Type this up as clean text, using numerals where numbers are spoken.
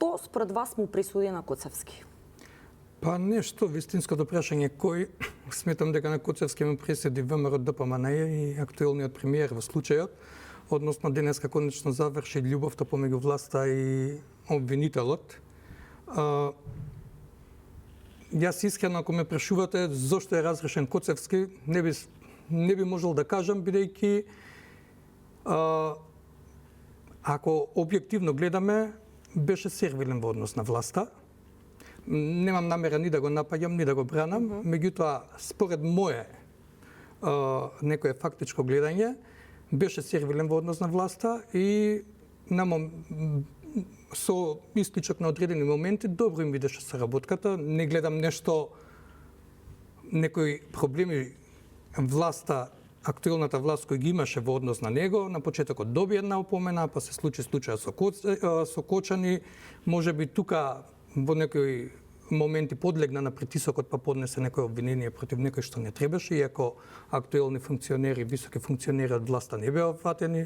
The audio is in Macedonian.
Што според вас му присуди на Коцевски? Па нешто, вистинското прашање кој сметам дека на Коцевски му присуди ВМРО ДПМН и актуелниот премиер во случајот, односно денеска конечно заврши љубовта помеѓу власта и обвинителот. Јас искрено, ако ме прашувате зошто е разрешен Коцевски, не би можел да кажам, бидејќи ако објективно гледаме, беше сервилен во однос на власта. Немам намера ни да го напаѓам, ни да го бранам, меѓутоа, според мое некое фактичко гледање, беше сервилен во однос на власта и со исклучок на одредени моменти добро им видеше соработката. Не гледам некои проблеми власта, актуелната власт кој ги имаше во однос на него. На почетокот доби една опомена, па се случи случајот со Кочани. Можеби тука во некои моменти подлегна на притисокот, па поднесе некој обвинение против некој што не требаше, иако актуелни функционери, високи функционери од власта не беа фатени.